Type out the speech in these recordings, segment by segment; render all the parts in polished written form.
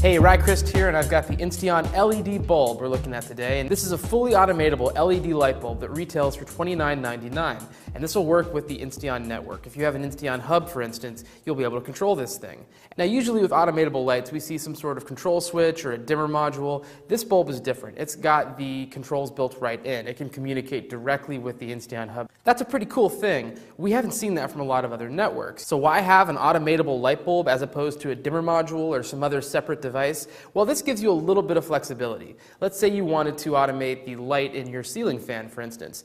Hey, Chris here, and I've got the Insteon LED bulb we're looking at today. And this is a fully automatable LED light bulb that retails for $29.99. And this will work with the Insteon network. If you have an Insteon hub, for instance, you'll be able to control this thing. Now, usually with automatable lights, we see some sort of control switch or a dimmer module. This bulb is different. It's got the controls built right in. It can communicate directly with the Insteon hub. That's a pretty cool thing. We haven't seen that from a lot of other networks. So why have an automatable light bulb as opposed to a dimmer module or some other separate device? Well, this gives you a little bit of flexibility. Let's say you wanted to automate the light in your ceiling fan, for instance.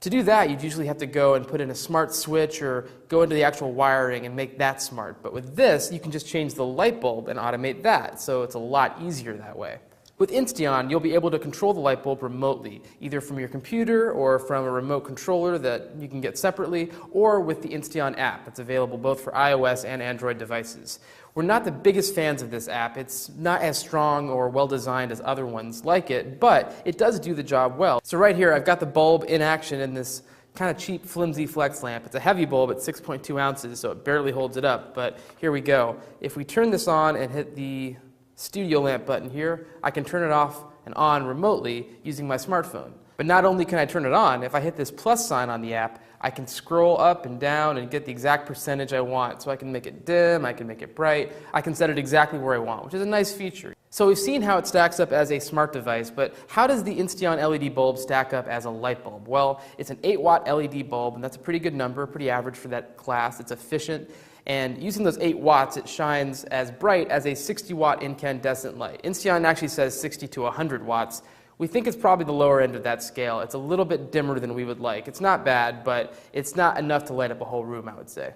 To do that, you'd usually have to go and put in a smart switch or go into the actual wiring and make that smart. But with this, you can just change the light bulb and automate that, so it's a lot easier that way. With Insteon, you'll be able to control the light bulb remotely, either from your computer or from a remote controller that you can get separately, or with the Insteon app that's available both for iOS and Android devices. We're not the biggest fans of this app. It's not as strong or well designed as other ones like it, but it does do the job well. So right here, I've got the bulb in action in this kind of cheap, flimsy flex lamp. It's a heavy bulb at 6.2 ounces, so it barely holds it up, but here we go. If we turn this on and hit the studio lamp button here, I can turn it off and on remotely using my smartphone. But not only can I turn it on, if I hit this plus sign on the app, I can scroll up and down and get the exact percentage I want. So I can make it dim, I can make it bright, I can set it exactly where I want, which is a nice feature. So we've seen how it stacks up as a smart device, but how does the Insteon LED bulb stack up as a light bulb? Well, it's an 8-watt LED bulb, and that's a pretty good number, pretty average for that class. It's efficient. And using those 8 watts, it shines as bright as a 60-watt incandescent light. Insteon actually says 60 to 100 watts. We think it's probably the lower end of that scale. It's a little bit dimmer than we would like. It's not bad, but it's not enough to light up a whole room, I would say.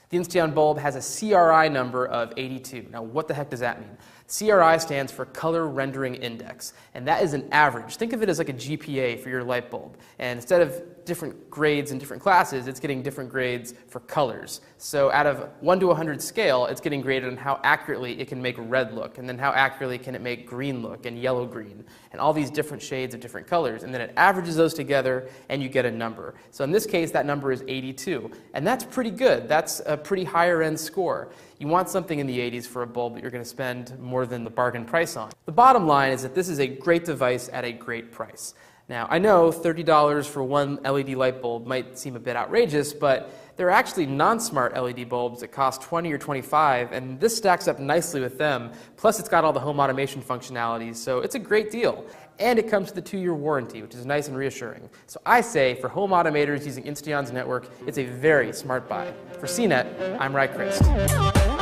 The Insteon bulb has a CRI number of 82. Now, what the heck does that mean? CRI stands for Color Rendering Index, and that is an average. Think of it as like a GPA for your light bulb. And instead of different grades in different classes, it's getting different grades for colors. So out of 1 to 100 scale, it's getting graded on how accurately it can make red look, and then how accurately can it make green look, and yellow-green, and all these different shades of different colors. And then it averages those together, and you get a number. So in this case, that number is 82. And that's pretty good. That's a pretty higher-end score. You want something in the 80s for a bulb that you're going to spend more than the bargain price on. The bottom line is that this is a great device at a great price. Now, I know $30 for one LED light bulb might seem a bit outrageous, but there are actually non-smart LED bulbs that cost $20 or $25, and this stacks up nicely with them. Plus, it's got all the home automation functionalities, so it's a great deal. And it comes with a 2-year warranty, which is nice and reassuring. So I say, for home automators using Insteon's network, it's a very smart buy. For CNET, I'm Chris.